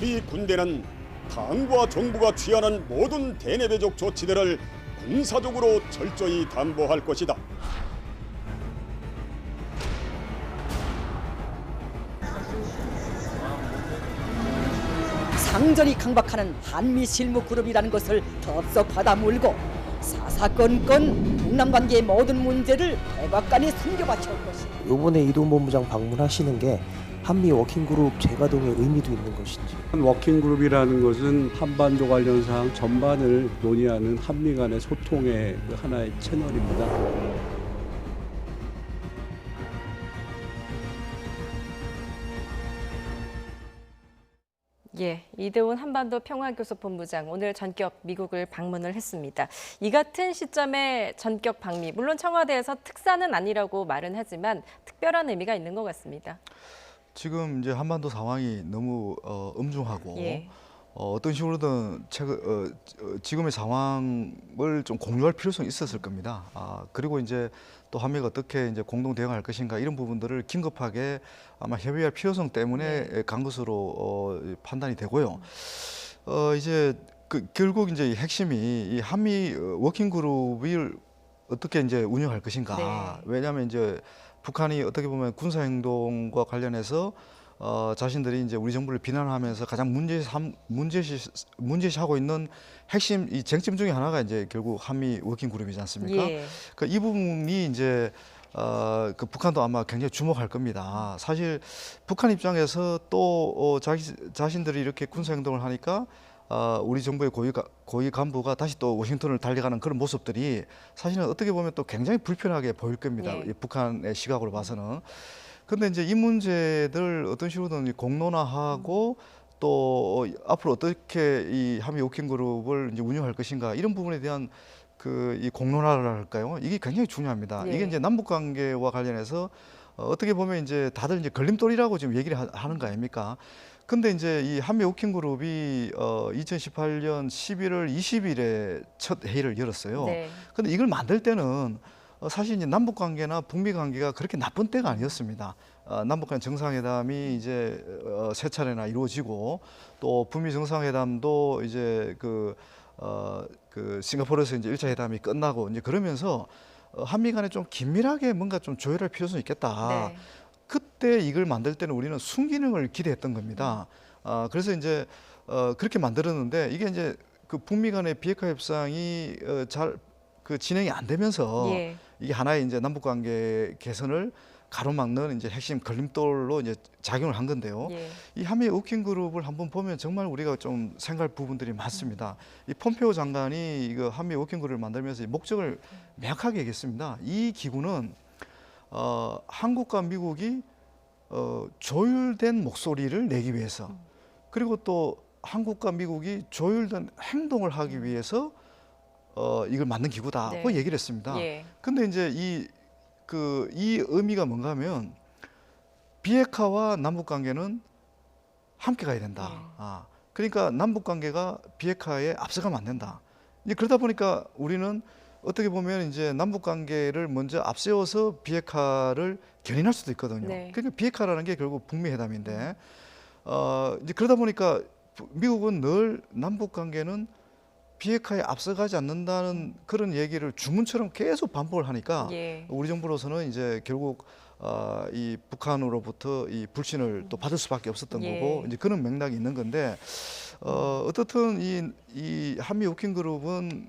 우리 군대는 당과 정부가 취하는 모든 대내외적 조치들을 군사적으로 철저히 담보할 것이다. 상전이 강박하는 한미 실무그룹이라는 것을 덥석 받아물고 사사건건 동남관계의 모든 문제를 백악관에 숨겨바쳐올 것이다. 이번에 이동 본부장 방문하시는 게 한미 워킹그룹 재가동의 의미도 있는 것인지. 워킹그룹이라는 것은 한반도 관련 사항 전반을 논의하는 한미 간의 소통의 하나의 채널입니다. 예, 이대훈 한반도 평화교섭본부장 오늘 전격 미국을 방문을 했습니다. 이 같은 시점에 전격 방미, 물론 청와대에서 특사는 아니라고 말은 하지만 특별한 의미가 있는 것 같습니다. 지금 이제 한반도 상황이 너무 엄중하고 예. 어떤 식으로든 지금의 상황을 좀 공유할 필요성이 있었을 겁니다. 그리고 이제 또 한미가 어떻게 이제 공동 대응할 것인가 이런 부분들을 긴급하게 아마 협의할 필요성 때문에 간 것으로 판단이 되고요. 이제 결국 이제 핵심이 이 한미 워킹 그룹을 어떻게 이제 운영할 것인가. 네. 왜냐하면 이제 북한이 어떻게 보면 군사 행동과 관련해서 자신들이 이제 우리 정부를 비난하면서 가장 문제시하고 있는 핵심 이 쟁점 중에 하나가 이제 결국 한미 워킹 그룹이지 않습니까? 예. 그러니까 이 부분이 이제 그 북한도 아마 굉장히 주목할 겁니다. 사실 북한 입장에서 또 자신들이 이렇게 군사 행동을 하니까 우리 정부의 고위 간부가 다시 또 워싱턴을 달려가는 그런 모습들이 사실은 어떻게 보면 또 굉장히 불편하게 보일 겁니다. 예. 이 북한의 시각으로 봐서는. 근데 이제 이 문제들 어떤 식으로든 공론화하고 또 앞으로 어떻게 이 한미 워킹 그룹을 이제 운영할 것인가 이런 부분에 대한 이 공론화를 할까요? 이게 굉장히 중요합니다. 예. 이게 이제 남북 관계와 관련해서 어떻게 보면 이제 다들 이제 걸림돌이라고 지금 얘기를 하는 거 아닙니까? 근데 이제 이 한미 워킹 그룹이 2018년 11월 20일에 첫 회의를 열었어요. 네. 근데 이걸 만들 때는 사실 이제 남북 관계나 북미 관계가 그렇게 나쁜 때가 아니었습니다. 남북 간 정상회담이 이제 세 차례나 이루어지고 또 북미 정상회담도 이제 그 싱가포르에서 이제 1차 회담이 끝나고 이제 그러면서 한미 간에 좀 긴밀하게 뭔가 좀 조율할 필요성이 있겠다. 네. 그때 이걸 만들 때는 우리는 순기능을 기대했던 겁니다. 그래서 이제 그렇게 만들었는데 이게 이제 그 북미 간의 비핵화 협상이 잘 진행이 안 되면서 예. 이게 하나의 이제 남북 관계 개선을 가로막는 이제 핵심 걸림돌로 이제 작용을 한 건데요. 예. 이 한미 워킹 그룹을 한번 보면 정말 우리가 좀 생각할 부분들이 많습니다. 이 폼페오 장관이 이거 한미 워킹 그룹을 만들면서 목적을 명확하게 얘기했습니다. 이 기구는 한국과 미국이 조율된 목소리를 내기 위해서 그리고 또 한국과 미국이 조율된 행동을 하기 위해서 이걸 만든 기구다. 네. 그 얘기를 했습니다. 예. 근데 이제 이 의미가 뭔가 하면 비핵화와 남북 관계는 함께 가야 된다. 그러니까 남북 관계가 비핵화에 앞서가면 안 된다. 이제 그러다 보니까 우리는 어떻게 보면 이제 남북 관계를 먼저 앞세워서 비핵화를 견인할 수도 있거든요. 네. 그러니까 비핵화라는 게 결국 북미 회담인데 이제 그러다 보니까 미국은 늘 남북 관계는 비핵화에 앞서가지 않는다는 그런 얘기를 주문처럼 계속 반복을 하니까 예. 우리 정부로서는 이제 결국 이 북한으로부터 이 불신을 또 받을 수밖에 없었던 예. 거고 이제 그런 맥락이 있는 건데 어떻든 이 한미 워킹 그룹은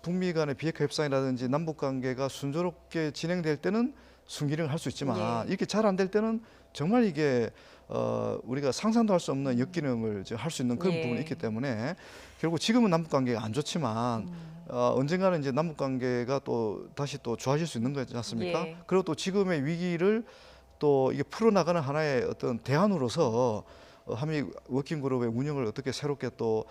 북미 간의 비핵화 협상이라든지 남북 관계가 순조롭게 진행될 때는 순기능을 할 수 있지만 예. 이렇게 잘 안 될 때는 정말 이게 우리가 상상도 할 수 없는 역기능을 할 수 있는 그런 예. 부분이 있기 때문에 결국 지금은 남북 관계가 안 좋지만 언젠가는 이제 남북 관계가 또 다시 또 좋아질 수 있는 거지 않습니까? 예. 그리고 또 지금의 위기를 또 이게 풀어나가는 하나의 어떤 대안으로서 한미 워킹 그룹의 운영을 어떻게 새롭게 또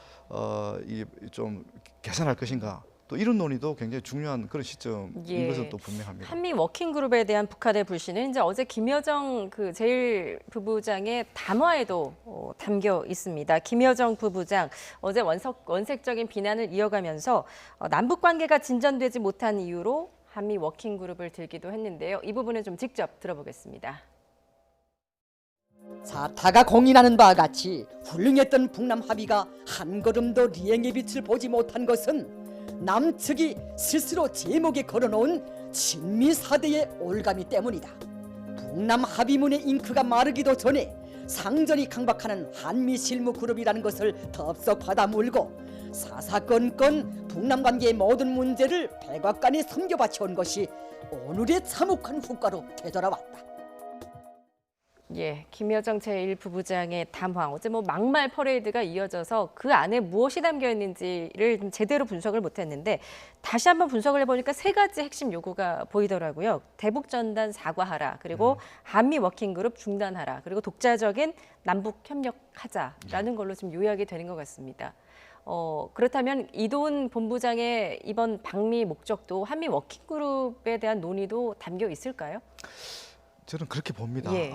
이 좀 개선할 것인가? 또 이런 논의도 굉장히 중요한 그런 시점인 예. 것은 또 분명합니다. 한미 워킹그룹에 대한 북한의 불신은 이제 어제 김여정 제1부부장의 담화에도 담겨 있습니다. 김여정 부부장 어제 원색적인 비난을 이어가면서 남북 관계가 진전되지 못한 이유로 한미 워킹그룹을 들기도 했는데요. 이 부분은 좀 직접 들어보겠습니다. 자타가 공인하는 바와 같이 훌륭했던 북남 합의가 한 걸음도 리행의 빛을 보지 못한 것은 남측이 스스로 제목에 걸어놓은 친미사대의 올가미 때문이다. 북남 합의문의 잉크가 마르기도 전에 상전이 강박하는 한미 실무그룹이라는 것을 덥석 받아물고 사사건건 북남 관계의 모든 문제를 백악관에 섬겨바쳐온 것이 오늘의 참혹한 후과로 되돌아왔다. 예, 김여정 제1부부장의 담화, 어제 막말 퍼레이드가 이어져서 그 안에 무엇이 담겨 있는지를 좀 제대로 분석을 못했는데 다시 한번 분석을 해보니까 세 가지 핵심 요구가 보이더라고요. 대북 전단 사과하라, 그리고 한미 워킹그룹 중단하라, 그리고 독자적인 남북 협력하자라는 걸로 지금 요약이 되는 것 같습니다. 그렇다면 이도훈 본부장의 이번 방미 목적도 한미 워킹그룹에 대한 논의도 담겨 있을까요? 저는 그렇게 봅니다. 예.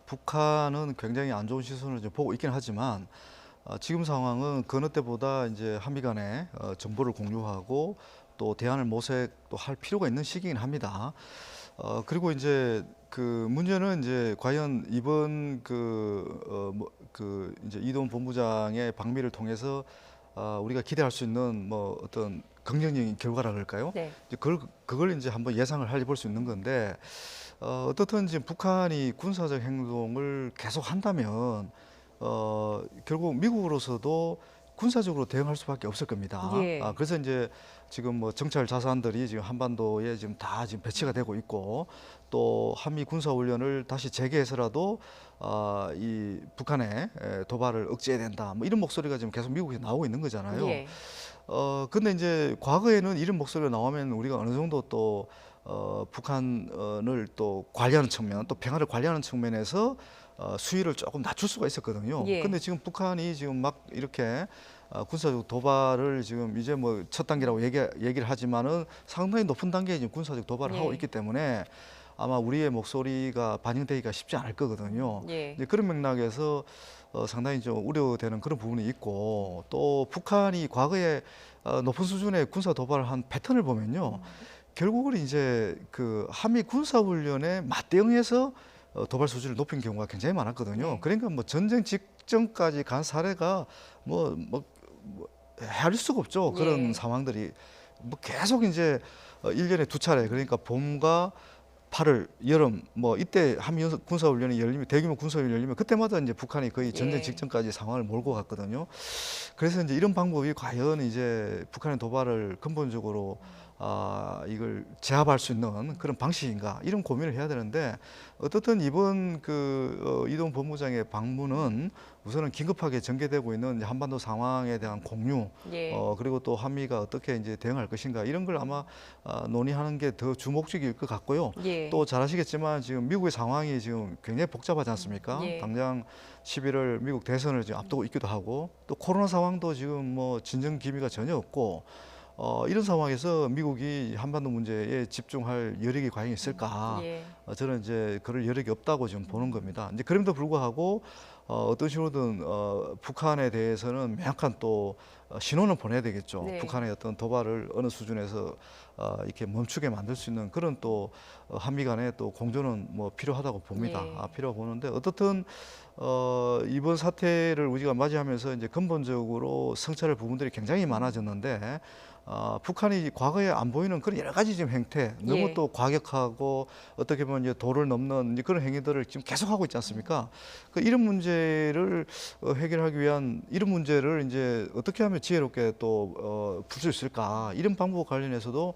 북한은 굉장히 안 좋은 시선을 좀 보고 있긴 하지만 지금 상황은 그 어느 때보다 이제 한미 간에 정보를 공유하고 또 대안을 모색도 할 필요가 있는 시기긴 합니다. 그리고 이제 그 문제는 이제 과연 이번 이제 이도훈 본부장의 방미를 통해서 우리가 기대할 수 있는 뭐 어떤 긍정적인 결과라 그럴까요? 네. 이제 그걸 이제 한번 예상을 해볼 수 있는 건데 어떻든 지금 북한이 군사적 행동을 계속 한다면 결국 미국으로서도 군사적으로 대응할 수밖에 없을 겁니다. 예. 그래서 이제 지금 뭐 정찰 자산들이 지금 한반도에 지금 다 지금 배치가 되고 있고 또 한미 군사 훈련을 다시 재개해서라도 이 북한의 도발을 억제해야 된다. 뭐 이런 목소리가 지금 계속 미국에서 나오고 있는 거잖아요. 예. 근데 이제 과거에는 이런 목소리가 나오면 우리가 어느 정도 또 북한을 또 관리하는 측면, 또 평화를 관리하는 측면에서 수위를 조금 낮출 수가 있었거든요. 예. 근데 지금 북한이 지금 막 이렇게 군사적 도발을 지금 이제 뭐 첫 단계라고 얘기를 하지만은 상당히 높은 단계에 지금 군사적 도발을 예. 하고 있기 때문에 아마 우리의 목소리가 반영되기가 쉽지 않을 거거든요. 예. 이제 그런 맥락에서 상당히 좀 우려되는 그런 부분이 있고 또 북한이 과거에 높은 수준의 군사 도발을 한 패턴을 보면요. 결국은 이제 그 한미 군사훈련에 맞대응해서 도발 수준을 높인 경우가 굉장히 많았거든요. 네. 그러니까 뭐 전쟁 직전까지 간 사례가 뭐 헤아릴 수가 없죠. 그런 예. 상황들이 뭐 계속 이제 1년에 두 차례 그러니까 봄과 8월, 여름 뭐 이때 한미 군사훈련이 열리면 대규모 군사훈련이 열리면 그때마다 이제 북한이 거의 전쟁 예. 직전까지 상황을 몰고 갔거든요. 그래서 이제 이런 방법이 과연 이제 북한의 도발을 근본적으로 이걸 제압할 수 있는 그런 방식인가 이런 고민을 해야 되는데 어떻든 이번 이동훈 본부장의 방문은 우선은 긴급하게 전개되고 있는 이제 한반도 상황에 대한 공유 예. 그리고 또 한미가 어떻게 이제 대응할 것인가 이런 걸 아마 논의하는 게 더 주목적일 것 같고요. 예. 또 잘 아시겠지만 지금 미국의 상황이 지금 굉장히 복잡하지 않습니까? 예. 당장 11월 미국 대선을 지금 앞두고 있기도 하고 또 코로나 상황도 지금 뭐 진정 기미가 전혀 없고 이런 상황에서 미국이 한반도 문제에 집중할 여력이 과연 있을까? 예. 저는 이제 그럴 여력이 없다고 지금 보는 겁니다. 이제 그럼에도 불구하고 어떤 식으로든 북한에 대해서는 명확한 또 신호는 보내야 되겠죠. 네. 북한의 어떤 도발을 어느 수준에서 이렇게 멈추게 만들 수 있는 그런 또 한미 간의 또 공조는 뭐 필요하다고 봅니다. 예. 필요하고 보는데 어떻든 이번 사태를 우리가 맞이하면서 이제 근본적으로 성찰할 부분들이 굉장히 많아졌는데 북한이 과거에 안 보이는 그런 여러 가지 지금 행태, 너무 예. 또 과격하고 어떻게 보면 이제 도를 넘는 이제 그런 행위들을 지금 계속하고 있지 않습니까? 이런 문제를 해결하기 위한 이런 문제를 이제 어떻게 하면 지혜롭게 또 풀 수 있을까? 이런 방법 관련해서도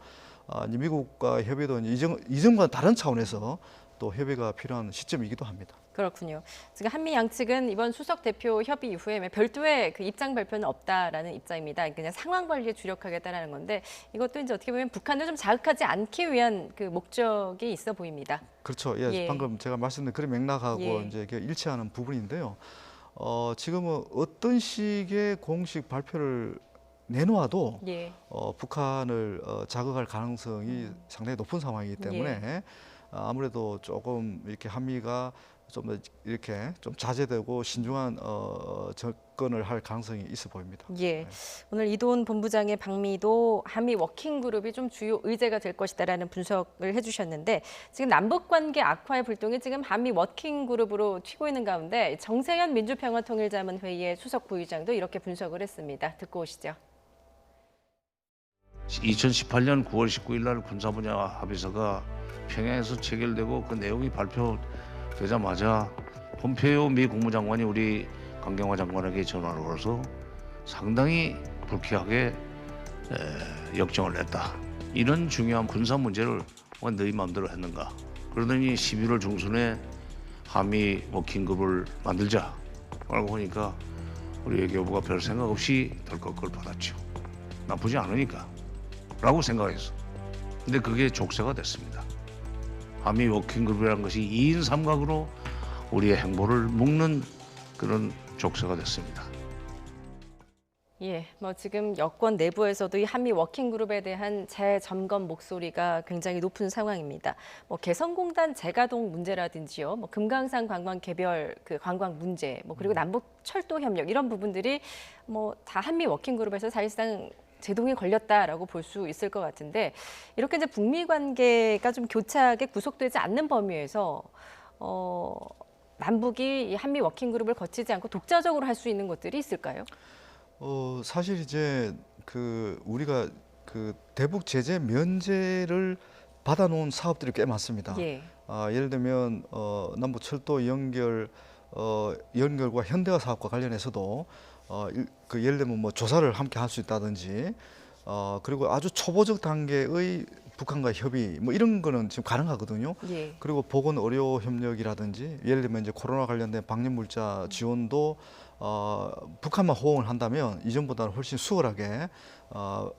이제 미국과 협의도 이제 이전과 다른 차원에서 또 협의가 필요한 시점이기도 합니다. 그렇군요. 지금 한미 양측은 이번 수석 대표 협의 이후에 별도의 그 입장 발표는 없다라는 입장입니다. 그냥 상황 관리에 주력하겠다라는 건데 이것도 이제 어떻게 보면 북한을 좀 자극하지 않기 위한 그 목적이 있어 보입니다. 그렇죠. 예, 예. 방금 제가 말씀드린 그런 맥락하고 예. 이제 이렇게 일치하는 부분인데요. 지금은 어떤 식의 공식 발표를 내놓아도 예. 북한을 자극할 가능성이 상당히 높은 상황이기 때문에 아무래도 조금 이렇게 한미가 좀 더 이렇게 좀 자제되고 신중한 접근을 할 가능성이 있어 보입니다. 예. 오늘 이도훈 본부장의 방미도 한미 워킹그룹이 좀 주요 의제가 될 것이다라는 분석을 해주셨는데 지금 남북 관계 악화의 불똥이 지금 한미 워킹그룹으로 튀고 있는 가운데 정세현 민주평화통일자문회의의 수석 부의장도 이렇게 분석을 했습니다. 듣고 오시죠. 2018년 9월 19일 날 군사분야 합의서가 평양에서 체결되고 그 내용이 발표되자마자 폼페이오 미 국무장관이 우리 강경화 장관에게 전화를 걸어서 상당히 불쾌하게 역정을 냈다. 이런 중요한 군사 문제를 왜 너희 마음대로 했는가. 그러더니 11월 중순에 한미 워킹그룹을 만들자. 라고 하니까 우리 외교부가 별 생각 없이 덜컥 그걸 받았죠. 나쁘지 않으니까. 라고 생각했어. 근데 그게 족쇄가 됐습니다. 한미 워킹그룹이라는 것이 2인 3각으로 우리의 행보를 묶는 그런 족쇄가 됐습니다. 예, 뭐 지금 여권 내부에서도 이 한미 워킹그룹에 대한 재점검 목소리가 굉장히 높은 상황입니다. 뭐 개성공단 재가동 문제라든지요, 뭐 금강산 관광 개별 그 관광 문제, 뭐 그리고 남북 철도 협력 이런 부분들이 뭐 다 한미 워킹그룹에서 사실상 제동이 걸렸다라고 볼 수 있을 것 같은데 이렇게 이제 북미 관계가 좀 교차하게 구속되지 않는 범위에서 남북이 이 한미 워킹그룹을 거치지 않고 독자적으로 할 수 있는 것들이 있을까요? 사실 이제 우리가 대북 제재 면제를 받아놓은 사업들이 꽤 많습니다. 예. 예를 들면 남북 철도 연결과 현대화 사업과 관련해서도 예를 들면 뭐 조사를 함께 할 수 있다든지 그리고 아주 초보적 단계의 북한과 협의 뭐 이런 거는 지금 가능하거든요. 예. 그리고 보건 의료 협력이라든지 예를 들면 이제 코로나 관련된 방역 물자 지원도 북한만 호응을 한다면 이전보다는 훨씬 수월하게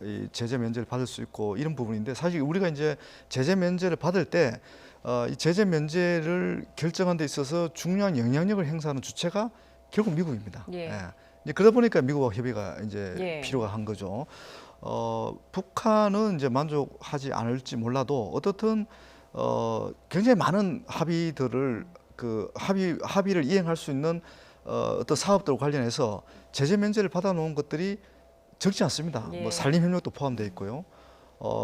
이 제재 면제를 받을 수 있고 이런 부분인데 사실 우리가 이제 제재 면제를 받을 때 이 제재 면제를 결정한 데 있어서 중요한 영향력을 행사하는 주체가 결국 미국입니다. 예. 이제 그러다 보니까 미국과 협의가 이제 예. 필요가 한 거죠. 북한은 이제 만족하지 않을지 몰라도 어떻든 굉장히 많은 합의들을 합의를 이행할 수 있는 어떤 사업들 관련해서 제재 면제를 받아놓은 것들이 적지 않습니다. 예. 뭐 산림 협력도 포함되어 있고요.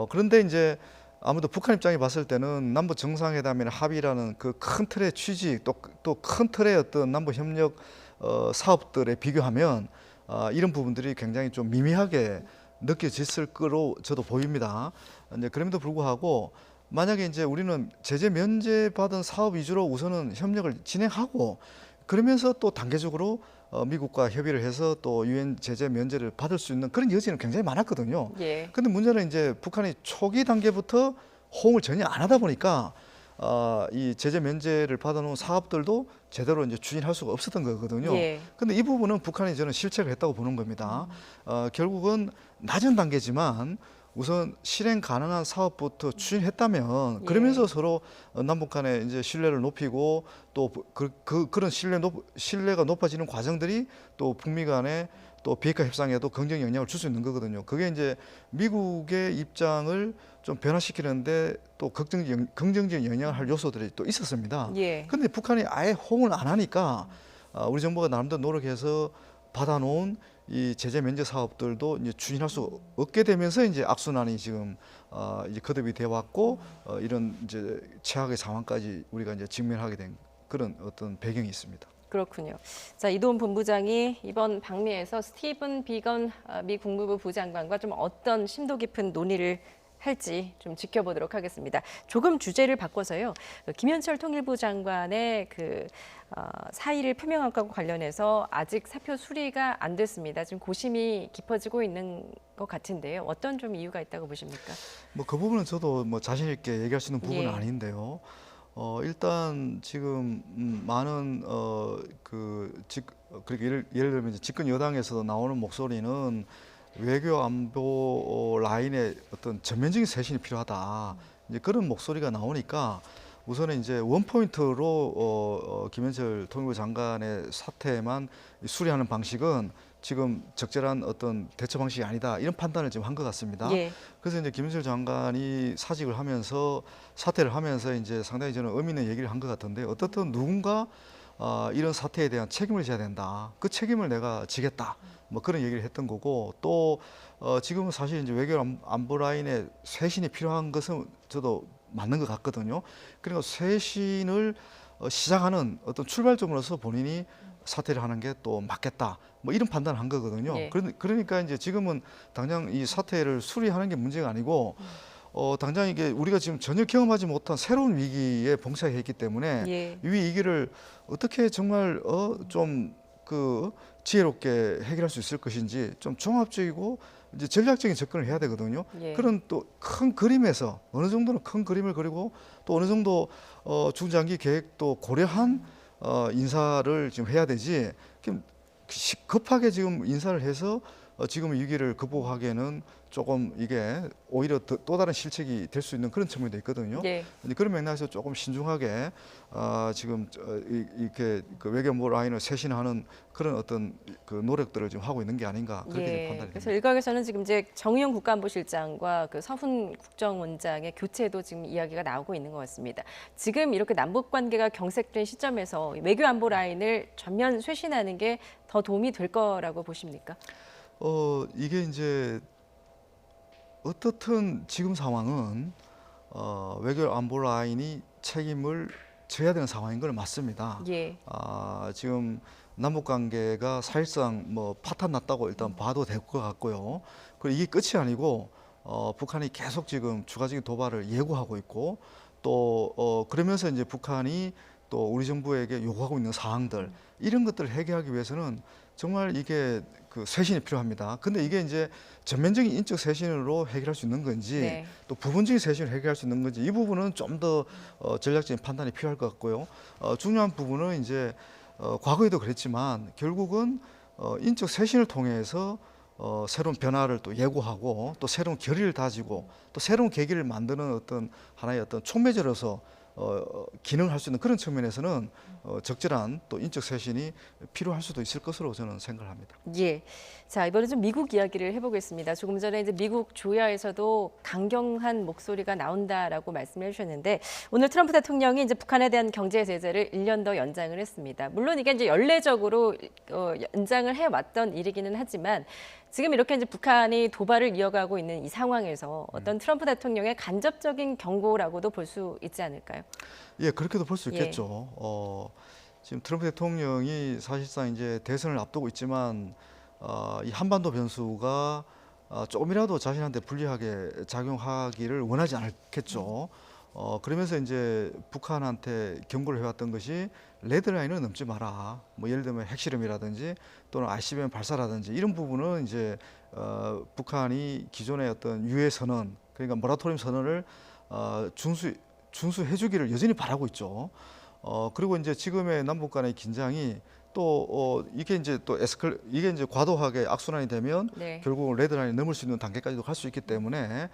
그런데 이제 아무래도 북한 입장에 봤을 때는 남북 정상회담이나 합의라는 그 큰 틀의 취지 또 큰 틀의 어떤 남북 협력 사업들에 비교하면 이런 부분들이 굉장히 좀 미미하게 느껴졌을 거로 저도 보입니다. 이제 그럼에도 불구하고 만약에 이제 우리는 제재 면제 받은 사업 위주로 우선은 협력을 진행하고 그러면서 또 단계적으로 미국과 협의를 해서 또 유엔 제재 면제를 받을 수 있는 그런 여지는 굉장히 많았거든요. 예. 근데 문제는 이제 북한이 초기 단계부터 호응을 전혀 안 하다 보니까 이 제재 면제를 받아놓은 사업들도 제대로 이제 추진할 수가 없었던 거거든요. 예. 근데 이 부분은 북한이 저는 실책을 했다고 보는 겁니다. 결국은 낮은 단계지만 우선 실행 가능한 사업부터 추진했다면 그러면서 서로 남북 간의 이제 신뢰를 높이고 또 그런 신뢰가 높아지는 과정들이 또 북미 간의 또 비핵화 협상에도 긍정 영향을 줄 수 있는 거거든요. 그게 이제 미국의 입장을 좀 변화시키는데 또 긍정적인 영향을 할 요소들이 또 있었습니다. 예. 근데 북한이 아예 호응을 안 하니까 우리 정부가 나름대로 노력해서 받아놓은 이 제재 면제 사업들도 이제 추진할 수 없게 되면서 이제 악순환이 지금 이제 거듭이 돼 왔고 이런 이제 최악의 상황까지 우리가 이제 직면하게 된 그런 어떤 배경이 있습니다. 그렇군요. 자, 이도훈 본부장이 이번 방미에서 스티븐 비건 미 국무부 부장관과 좀 어떤 심도 깊은 논의를 할지 좀 지켜보도록 하겠습니다. 조금 주제를 바꿔서요. 김현철 통일부 장관의 사의를 표명한 것과 관련해서 아직 사표 수리가 안 됐습니다. 지금 고심이 깊어지고 있는 것 같은데요. 어떤 좀 이유가 있다고 보십니까? 뭐 그 부분은 저도 뭐 자신 있게 얘기할 수 있는 부분은 예. 아닌데요. 일단 지금 많은 그렇게 예를 들면 이제 집권 여당에서 나오는 목소리는 외교 안보 라인에 어떤 전면적인 쇄신이 필요하다. 이제 그런 목소리가 나오니까 우선은 이제 원포인트로 김현철 통일부 장관의 사태만 수리하는 방식은 지금 적절한 어떤 대처 방식이 아니다 이런 판단을 지금 한 것 같습니다. 예. 그래서 이제 김은실 장관이 사직을 하면서 사퇴를 하면서 이제 상당히 저는 의미 있는 얘기를 한 것 같은데 어떻든 누군가 이런 사태에 대한 책임을 져야 된다. 그 책임을 내가 지겠다. 뭐 그런 얘기를 했던 거고 또 지금은 사실 이제 외교 안보 라인에 쇄신이 필요한 것은 저도 맞는 것 같거든요. 그러니까 쇄신을 시작하는 어떤 출발점으로서 본인이 사퇴를 하는 게 또 맞겠다. 뭐 이런 판단을 한 거거든요. 예. 그러니까 이제 지금은 당장 이 사퇴를 수리하는 게 문제가 아니고 당장 이게 우리가 지금 전혀 경험하지 못한 새로운 위기에 봉착해 있기 때문에 예. 이 위기를 어떻게 정말 좀 그 지혜롭게 해결할 수 있을 것인지 좀 종합적이고 이제 전략적인 접근을 해야 되거든요. 예. 그런 또 큰 그림에서 어느 정도는 큰 그림을 그리고 또 어느 정도 중장기 계획도 고려한 인사를 지금 해야 되지 급하게 지금 인사를 해서 지금 위기를 극복하기에는 조금 이게 오히려 또 다른 실책이 될 수 있는 그런 측면도 있거든요. 예. 이제 그런 맥락에서 조금 신중하게 지금 이렇게 그 외교부 라인을 쇄신하는 그런 어떤 그 노력들을 지금 하고 있는 게 아닌가 그렇게 예. 판단이 그래서 됩니다. 일각에서는 지금 이제 정의용 국가안보실장과 그 서훈 국정원장의 교체도 지금 이야기가 나오고 있는 것 같습니다. 지금 이렇게 남북 관계가 경색된 시점에서 외교 안보 라인을 전면 쇄신하는 게 더 도움이 될 거라고 보십니까? 이게 이제 어떻든 지금 상황은 외교 안보 라인이 책임을 져야 되는 상황인 건 맞습니다. 예. 지금 남북 관계가 사실상 뭐 파탄 났다고 일단 봐도 될 것 같고요. 그리고 이게 끝이 아니고 북한이 계속 지금 추가적인 도발을 예고하고 있고 또 그러면서 이제 북한이 또 우리 정부에게 요구하고 있는 사항들 이런 것들을 해결하기 위해서는 정말 이게 그 쇄신이 필요합니다. 근데 이게 이제 전면적인 인적 쇄신으로 해결할 수 있는 건지 네. 또 부분적인 쇄신을 해결할 수 있는 건지 이 부분은 좀 더 전략적인 판단이 필요할 것 같고요. 중요한 부분은 이제 과거에도 그랬지만 결국은 인적 쇄신을 통해서 새로운 변화를 또 예고하고 또 새로운 결의를 다지고 또 새로운 계기를 만드는 어떤 하나의 어떤 촉매제로서 기능할 수 있는 그런 측면에서는 적절한 또 인적 쇄신이 필요할 수도 있을 것으로 저는 생각을 합니다. 예. 자, 이번에 좀 미국 이야기를 해보겠습니다. 조금 전에 이제 미국 조야에서도 강경한 목소리가 나온다라고 말씀해 주셨는데 오늘 트럼프 대통령이 이제 북한에 대한 경제 제재를 1년 더 연장을 했습니다. 물론 이게 이제 연례적으로 연장을 해왔던 일이기는 하지만 지금 이렇게 이제 북한이 도발을 이어가고 있는 이 상황에서 어떤 트럼프 대통령의 간접적인 경고라고도 볼 수 있지 않을까요? 예, 그렇게도 볼 수 예. 있겠죠. 지금 트럼프 대통령이 사실상 이제 대선을 앞두고 있지만 이 한반도 변수가 조금이라도 자신한테 불리하게 작용하기를 원하지 않겠죠. 그러면서 이제 북한한테 경고를 해왔던 것이 레드라인을 넘지 마라. 뭐 예를 들면 핵실험이라든지 또는 ICBM 발사라든지 이런 부분은 이제 북한이 기존의 어떤 유해 선언, 그러니까 모라토리엄 선언을 준수해주기를 여전히 바라고 있죠. 그리고 이제 지금의 남북 간의 긴장이 또 이게 이제 이게 이제 과도하게 악순환이 되면 네. 결국 레드라인을 넘을 수 있는 단계까지도 갈 수 있기 때문에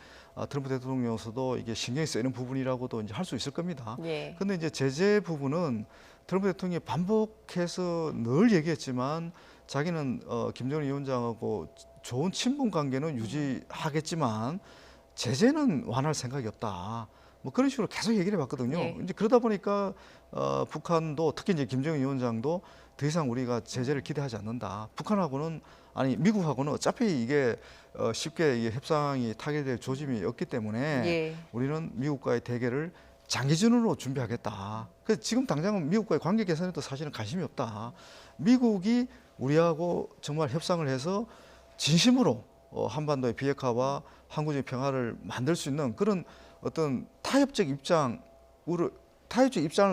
트럼프 대통령으로서도 이게 신경이 쓰이는 부분이라고도 이제 할 수 있을 겁니다. 예. 근데 이제 제재 부분은 트럼프 대통령이 반복해서 늘 얘기했지만 자기는 김정은 위원장하고 좋은 친분 관계는 유지하겠지만 제재는 완화할 생각이 없다. 뭐 그런 식으로 계속 얘기를 해봤거든요. 예. 이제 그러다 보니까 북한도 특히 이제 김정은 위원장도 더 이상 우리가 제재를 기대하지 않는다. 북한하고는 아니 미국하고는 어차피 이게 쉽게 이게 협상이 타결될 조짐이 없기 때문에 예. 우리는 미국과의 대결을 장기전으로 준비하겠다. 그래서 지금 당장은 미국과의 관계 개선에도 사실은 관심이 없다. 미국이 우리하고 정말 협상을 해서 진심으로 한반도의 비핵화와 항구적인 평화를 만들 수 있는 그런 어떤 타협적 입장을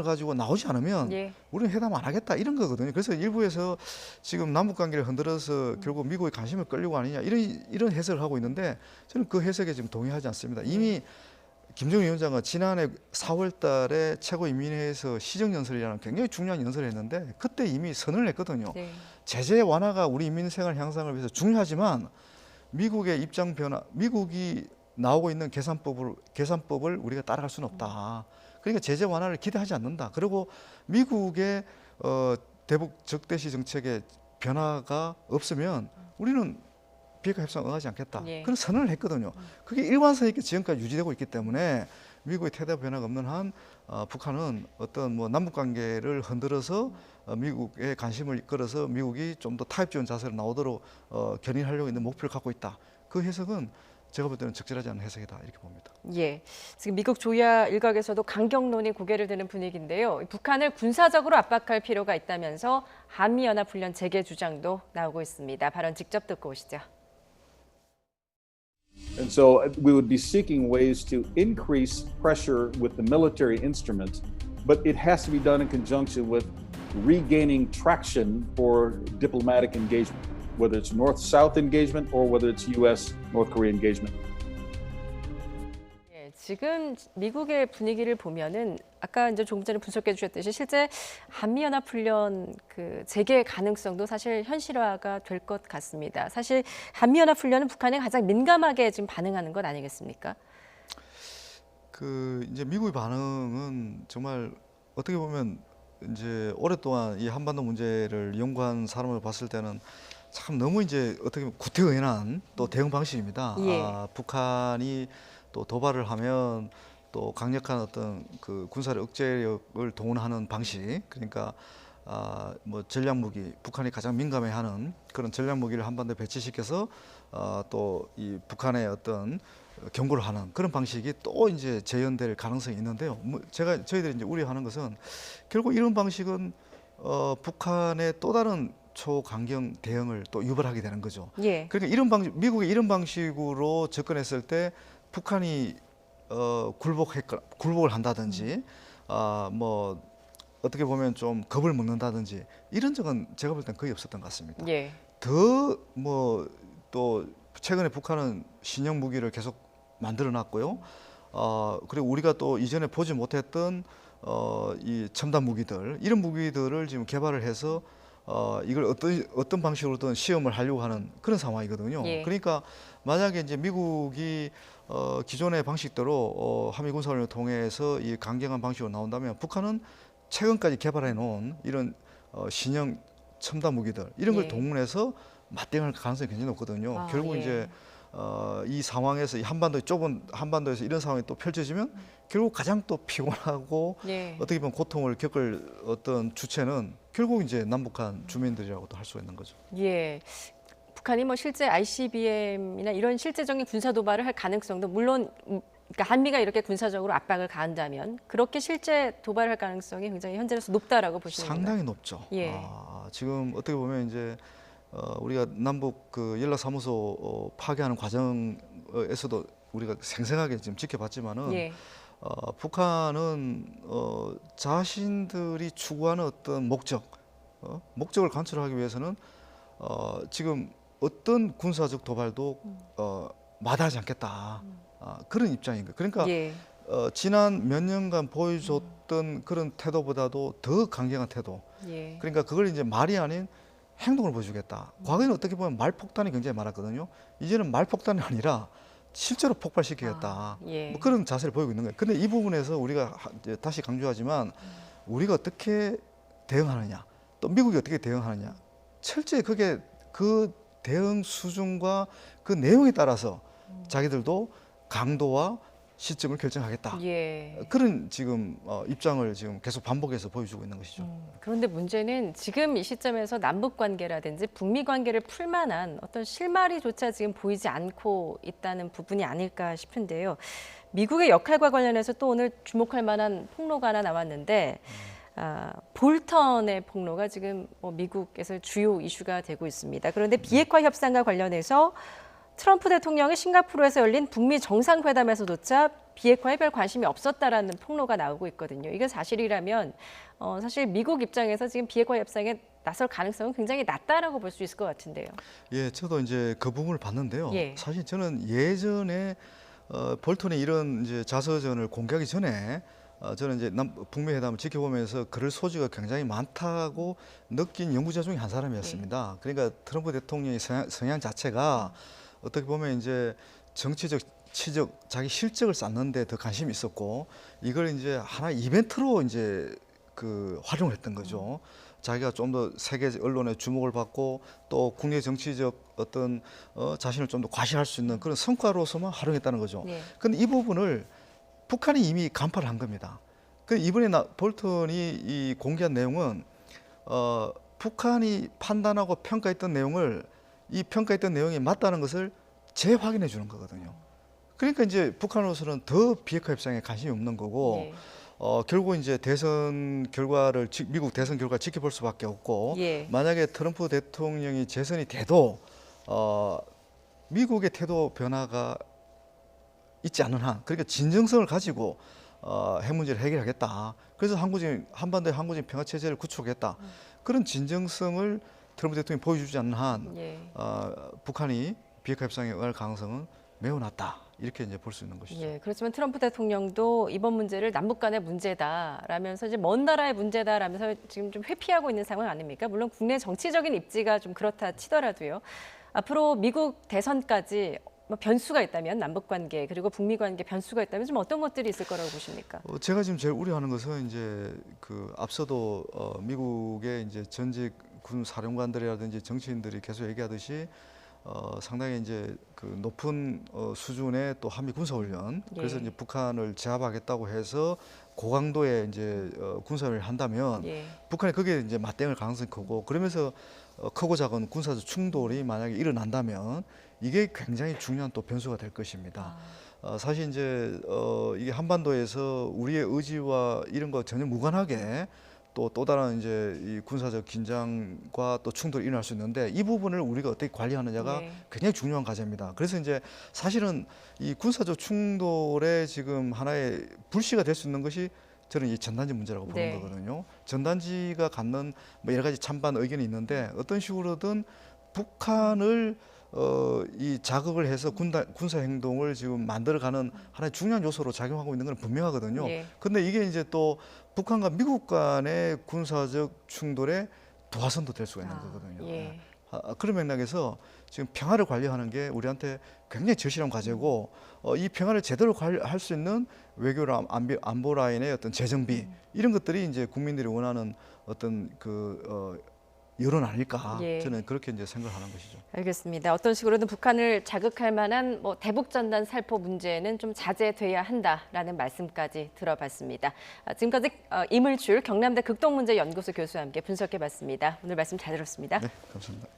가지고 나오지 않으면 예. 우리는 회담 안 하겠다 이런 거거든요. 그래서 일부에서 지금 남북 관계를 흔들어서 결국 미국의 관심을 끌려고 하느냐 이런 해석을 하고 있는데 저는 그 해석에 지금 동의하지 않습니다. 이미 김정은 위원장은 지난해 4월 달에 최고인민회에서 시정연설이라는 굉장히 중요한 연설을 했는데 그때 이미 선언을 했거든요. 네. 제재 완화가 우리 인민생활 향상을 위해서 중요하지만 미국의 입장 변화, 미국이 나오고 있는 계산법을 우리가 따라갈 수는 없다. 그러니까 제재 완화를 기대하지 않는다. 그리고 미국의 대북 적대시 정책에 변화가 없으면 우리는 비핵화 협상 응하지 않겠다. 예. 그런 선언을 했거든요. 그게 일관성 있게 지금까지 유지되고 있기 때문에 미국의 태도 변화가 없는 한 북한은 어떤 뭐 남북 관계를 흔들어서 미국의 관심을 이끌어서 미국이 좀 더 타협적인 자세로 나오도록 견인하려고 있는 목표를 갖고 있다. 그 해석은 제가 볼 때는 적절하지 않은 해석이다 이렇게 봅니다. 예, 지금 미국 조야 일각에서도 강경론이 고개를 드는 분위기인데요. 북한을 군사적으로 압박할 필요가 있다면서 한미연합훈련 재개 주장도 나오고 있습니다. 발언 직접 듣고 오시죠. And so we would be seeking ways to increase pressure with the military instrument, but it has to be done in conjunction with regaining traction for diplomatic engagement, whether it's North-South engagement or whether it's U.S.-North Korea engagement. 예, 지금 미국의 분위기를 보면은 아까 이제 조금 전에 분석해 주셨듯이 실제 한미연합훈련 그 재개 가능성도 사실 현실화가 될 것 같습니다. 사실 한미연합훈련은 북한에 가장 민감하게 지금 반응하는 것 아니겠습니까? 그 이제 미국의 반응은 정말 어떻게 보면 이제 오랫동안 이 한반도 문제를 연구한 사람을 봤을 때는 참 너무 이제 어떻게 보면 구태의연한 또 대응 방식입니다. 예. 북한이 또 도발을 하면 또 강력한 어떤 그 군사력 억제력을 동원하는 방식, 그러니까 뭐 전략 무기, 북한이 가장 민감해하는 그런 전략 무기를 한반도에 배치시켜서 또 이 북한의 어떤 경고를 하는 그런 방식이 또 이제 재현될 가능성이 있는데요. 저희들이 이제 우려하는 것은 결국 이런 방식은 북한의 또 다른 초강경 대응을 또 유발하게 되는 거죠. 예. 그러니까 이런 방식, 미국이 이런 방식으로 접근했을 때 북한이 굴복을 한다든지, 뭐 어떻게 보면 좀 겁을 먹는다든지 이런 적은 제가 볼 땐 거의 없었던 것 같습니다. 예. 더 뭐 또 최근에 북한은 신형 무기를 계속 만들어놨고요. 그리고 우리가 또 이전에 보지 못했던 이 첨단 무기들, 이런 무기들을 지금 개발을 해서 이걸 어떤 방식으로든 시험을 하려고 하는 그런 상황이거든요. 예. 그러니까 만약에 이제 미국이 기존의 방식대로 한미 군사훈련을 통해서 이 강경한 방식으로 나온다면 북한은 최근까지 개발해 놓은 이런 신형 첨단 무기들 이런 걸 예. 동원해서 맞대응할 가능성이 굉장히 높거든요. 결국 예. 이제 이 상황에서 이 한반도의 좁은 한반도에서 이런 상황이 또 펼쳐지면 결국 가장 또 피곤하고 예. 어떻게 보면 고통을 겪을 어떤 주체는 결국 이제 남북한 주민들이라고도 할 수가 있는 거죠. 예. 북한이 뭐 실제 ICBM이나 이런 실제적인 군사 도발을 할 가능성도 물론 그러니까 한미가 이렇게 군사적으로 압박을 가한다면 그렇게 실제 도발할 가능성이 굉장히 현재로서 높다라고 보시는 건가요? 상당히 높죠. 예. 지금 어떻게 보면 이제 우리가 남북 그 연락사무소 파괴하는 과정에서도 우리가 생생하게 지금 지켜봤지만은 예. 북한은 자신들이 추구하는 어떤 목적을 관철하기 위해서는 지금 어떤 군사적 도발도 마다하지 않겠다. 그런 입장인 거예요. 그러니까 예. 지난 몇 년간 보여줬던 그런 태도보다도 더 강경한 태도. 예. 그러니까 그걸 이제 말이 아닌 행동을 보여주겠다. 과거에는 어떻게 보면 말폭탄이 굉장히 많았거든요. 이제는 말폭탄이 아니라 실제로 폭발시키겠다. 예. 뭐 그런 자세를 보이고 있는 거예요. 근데 이 부분에서 우리가 이제 다시 강조하지만 우리가 어떻게 대응하느냐, 또 미국이 어떻게 대응하느냐, 철저히 그게 그 대응 수준과 그 내용에 따라서 자기들도 강도와 시점을 결정하겠다. 예. 그런 지금 입장을 지금 계속 반복해서 보여주고 있는 것이죠. 그런데 문제는 지금 이 시점에서 남북 관계라든지 북미 관계를 풀 만한 어떤 실마리조차 지금 보이지 않고 있다는 부분이 아닐까 싶은데요. 미국의 역할과 관련해서 또 오늘 주목할 만한 폭로가 하나 나왔는데 볼턴의 폭로가 지금 미국에서 주요 이슈가 되고 있습니다. 그런데 비핵화 협상과 관련해서 트럼프 대통령이 싱가포르에서 열린 북미 정상회담에서조차 비핵화에 별 관심이 없었다라는 폭로가 나오고 있거든요. 이게 사실이라면 사실 미국 입장에서 지금 비핵화 협상에 나설 가능성은 굉장히 낮다라고 볼 수 있을 것 같은데요. 예, 저도 이제 그 부분을 봤는데요. 예. 사실 저는 예전에 볼턴이 이런 이제 자서전을 공개하기 전에 저는 이제 북미 회담을 지켜보면서 그럴 소지가 굉장히 많다고 느낀 연구자 중에 한 사람이었습니다. 그러니까 트럼프 대통령의 성향 자체가 어떻게 보면 이제 정치적, 치적, 자기 실적을 쌓는데 더 관심이 있었고 이걸 이제 하나의 이벤트로 이제 활용했던 거죠. 자기가 좀 더 세계 언론의 주목을 받고 또 국내 정치적 어떤 자신을 좀 더 과시할 수 있는 그런 성과로서만 활용했다는 거죠. 그런데 이 부분을 북한이 이미 간파를 한 겁니다. 그 이번에 볼턴이 이 공개한 내용은 북한이 판단하고 평가했던 내용을 이 평가했던 내용이 맞다는 것을 재확인해 주는 거거든요. 그러니까 이제 북한으로서는 더 비핵화 협상에 관심이 없는 거고 결국 이제 미국 대선 결과를 지켜볼 수밖에 없고 만약에 트럼프 대통령이 재선이 돼도 미국의 태도 변화가 있지 않는 한, 그러니까 진정성을 가지고 핵 문제를 해결하겠다. 그래서 한반도의 항구적인 평화 체제를 구축하겠다. 그런 진정성을 트럼프 대통령이 보여주지 않는 한 북한이 비핵화 협상에 응할 가능성은 매우 낮다. 이렇게 이제 볼 수 있는 것이죠. 그렇지만 트럼프 대통령도 이번 문제를 남북 간의 문제다라면서 이제 먼 나라의 문제다라면서 지금 좀 회피하고 있는 상황 아닙니까? 물론 국내 정치적인 입지가 좀 그렇다 치더라도요. 앞으로 미국 대선까지 변수가 있다면 남북 관계 그리고 북미 관계 변수가 있다면 좀 어떤 것들이 있을 거라고 보십니까? 제가 지금 제일 우려하는 것은 이제 앞서도 미국의 이제 전직 군 사령관들이라든지 정치인들이 계속 얘기하듯이 상당히 이제 높은 수준의 또 한미 군사훈련 그래서 이제 북한을 제압하겠다고 해서 고강도의 이제 군사훈련을 한다면 북한이 거기에 이제 맞대응할 가능성이 크고 그러면서 크고 작은 군사적 충돌이 만약에 일어난다면 이게 굉장히 중요한 또 변수가 될 것입니다. 사실 이제 이게 한반도에서 우리의 의지와 이런 거 전혀 무관하게 또 다른 이제 이 군사적 긴장과 또 충돌이 일어날 수 있는데 이 부분을 우리가 어떻게 관리하느냐가 굉장히 중요한 과제입니다. 그래서 이제 사실은 이 군사적 충돌에 지금 하나의 불씨가 될 수 있는 것이 저는 이 전단지 문제라고 보는 거거든요. 전단지가 갖는 뭐 여러 가지 찬반 의견이 있는데 어떤 식으로든 북한을 이 자극을 해서 군사 행동을 지금 만들어가는 하나의 중요한 요소로 작용하고 있는 건 분명하거든요. 그런데 이게 이제 또 북한과 미국 간의 군사적 충돌의 도화선도 될 수가 있는 거거든요. 그런 맥락에서 지금 평화를 관리하는 게 우리한테 굉장히 절실한 과제고 이 평화를 제대로 관리할 수 있는 외교랑 안보 라인의 어떤 재정비 이런 것들이 이제 국민들이 원하는 어떤 여론 아닐까 저는 그렇게 이제 생각하는 것이죠. 알겠습니다. 어떤 식으로든 북한을 자극할 만한 뭐 대북 전단 살포 문제는 좀 자제돼야 한다라는 말씀까지 들어봤습니다. 지금까지 이물출 경남대 극동문제연구소 교수와 함께 분석해봤습니다. 오늘 말씀 잘 들었습니다. 네, 감사합니다.